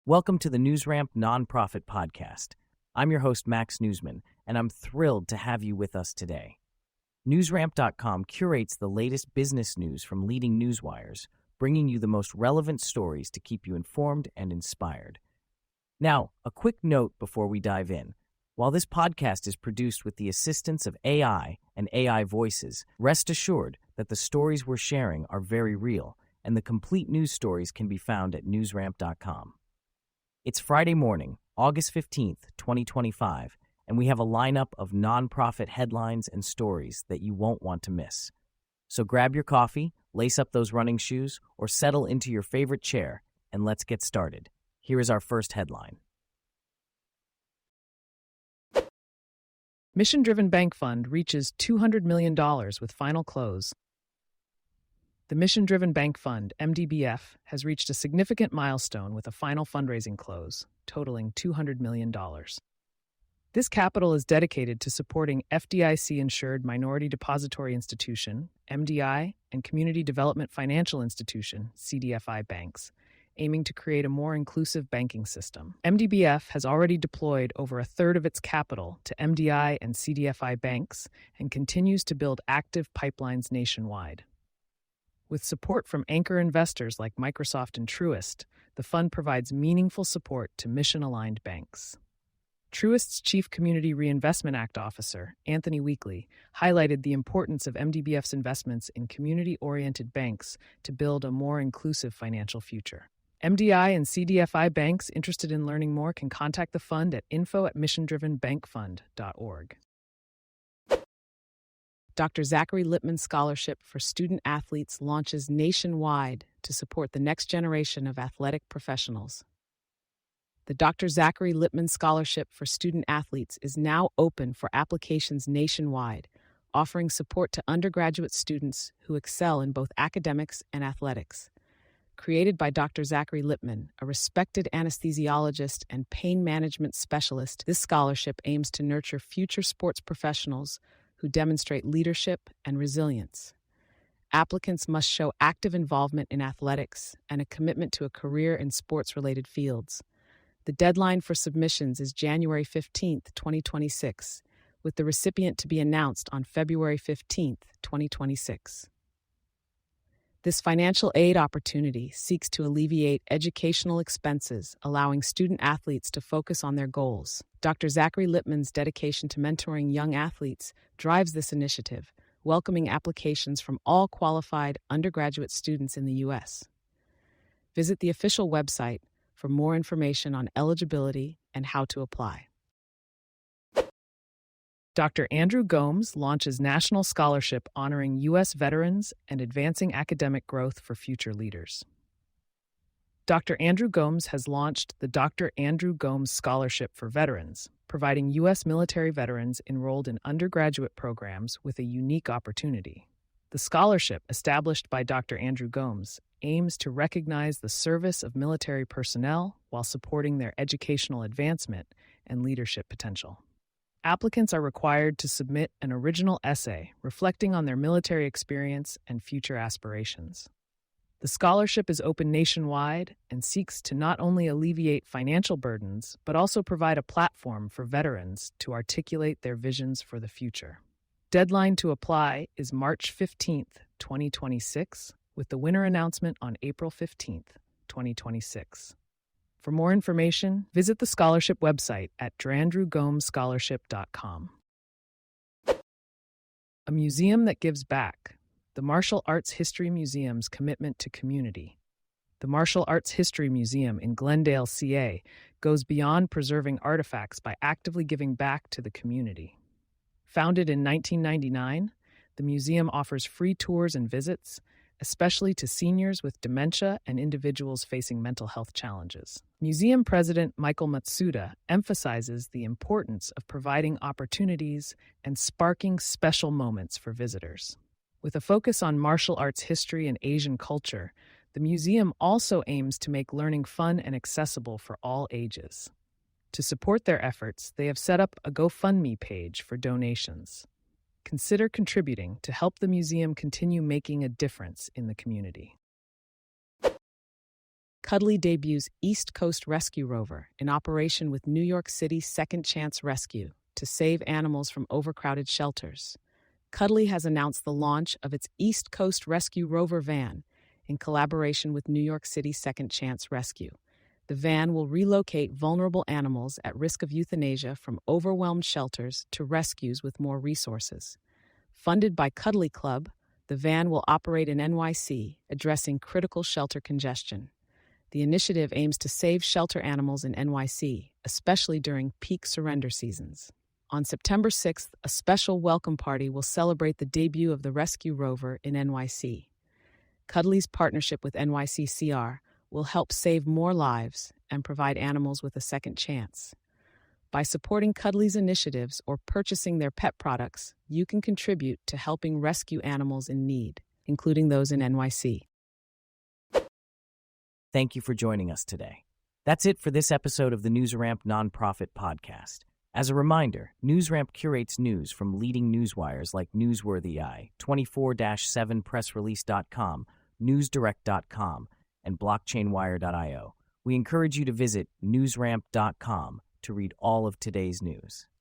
Welcome to the NewsRamp Nonprofit Podcast. I'm your host, Max Newsman, and I'm thrilled to have you with us today. NewsRamp.com curates the latest business news from leading newswires, bringing you the most relevant stories to keep you informed and inspired. Now, a quick note before we dive in. While this podcast is produced with the assistance of AI and AI voices, rest assured that the stories we're sharing are very real, and the complete news stories can be found at NewsRamp.com. It's Friday morning, August 15th, 2025, and we have a lineup of nonprofit headlines and stories that you won't want to miss. So grab your coffee, lace up those running shoes, or settle into your favorite chair, and let's get started. Here is our first headline. Mission-driven bank fund reaches $200 million with final close. The Mission-Driven Bank Fund, MDBF, has reached a significant milestone with a final fundraising close, totaling $200 million. This capital is dedicated to supporting FDIC-insured Minority Depository Institution, MDI, and Community Development Financial Institution, CDFI banks, aiming to create a more inclusive banking system. MDBF has already deployed over a third of its capital to MDI and CDFI banks and continues to build active pipelines nationwide. With support from anchor investors like Microsoft and Truist, the fund provides meaningful support to mission-aligned banks. Truist's Chief Community Reinvestment Act officer, Anthony Weekly, highlighted the importance of MDBF's investments in community-oriented banks to build a more inclusive financial future. MDI and CDFI banks interested in learning more can contact the fund at info@missiondrivenbankfund.org. Dr. Zachary Lipman Scholarship for Student Athletes launches nationwide to support the next generation of athletic professionals. The Dr. Zachary Lipman Scholarship for Student Athletes is now open for applications nationwide, offering support to undergraduate students who excel in both academics and athletics. Created by Dr. Zachary Lipman, a respected anesthesiologist and pain management specialist, this scholarship aims to nurture future sports professionals who demonstrate leadership and resilience. Applicants must show active involvement in athletics and a commitment to a career in sports-related fields. The deadline for submissions is January 15, 2026, with the recipient to be announced on February 15, 2026. This financial aid opportunity seeks to alleviate educational expenses, allowing student athletes to focus on their goals. Dr. Zachary Lipman's dedication to mentoring young athletes drives this initiative, welcoming applications from all qualified undergraduate students in the U.S. Visit the official website for more information on eligibility and how to apply. Dr. Andrew Gomes launches National Scholarship honoring U.S. veterans and advancing academic growth for future leaders. Dr. Andrew Gomes has launched the Dr. Andrew Gomes Scholarship for Veterans, providing U.S. military veterans enrolled in undergraduate programs with a unique opportunity. The scholarship, established by Dr. Andrew Gomes, aims to recognize the service of military personnel while supporting their educational advancement and leadership potential. Applicants are required to submit an original essay reflecting on their military experience and future aspirations. The scholarship is open nationwide and seeks to not only alleviate financial burdens, but also provide a platform for veterans to articulate their visions for the future. Deadline to apply is March 15, 2026, with the winner announcement on April 15, 2026. For more information, visit the scholarship website at drandrewgomesscholarship.com. A museum that gives back. The Martial Arts History Museum's commitment to community. The Martial Arts History Museum in Glendale, CA, goes beyond preserving artifacts by actively giving back to the community. Founded in 1999, the museum offers free tours and visits, especially to seniors with dementia and individuals facing mental health challenges. Museum President Michael Matsuda emphasizes the importance of providing opportunities and sparking special moments for visitors. With a focus on martial arts history and Asian culture, the museum also aims to make learning fun and accessible for all ages. To support their efforts, they have set up a GoFundMe page for donations. Consider contributing to help the museum continue making a difference in the community. CUDDLY debuts East Coast Rescue Rover in operation with New York City Second Chance Rescue to save animals from overcrowded shelters. CUDDLY has announced the launch of its East Coast Rescue Rover van in collaboration with New York City Second Chance Rescue. The van will relocate vulnerable animals at risk of euthanasia from overwhelmed shelters to rescues with more resources. Funded by CUDDLY Club, the van will operate in NYC, addressing critical shelter congestion. The initiative aims to save shelter animals in NYC, especially during peak surrender seasons. On September 6th, a special welcome party will celebrate the debut of the Rescue Rover in NYC. CUDDLY's partnership with NYC will help save more lives and provide animals with a second chance. By supporting CUDDLY's initiatives or purchasing their pet products, you can contribute to helping rescue animals in need, including those in NYC. Thank you for joining us today. That's it for this episode of the NewsRamp Nonprofit Podcast. As a reminder, NewsRamp curates news from leading newswires like Newsworthy, 24/7pressrelease.com, newsdirect.com, and blockchainwire.io. We encourage you to visit newsramp.com to read all of today's news.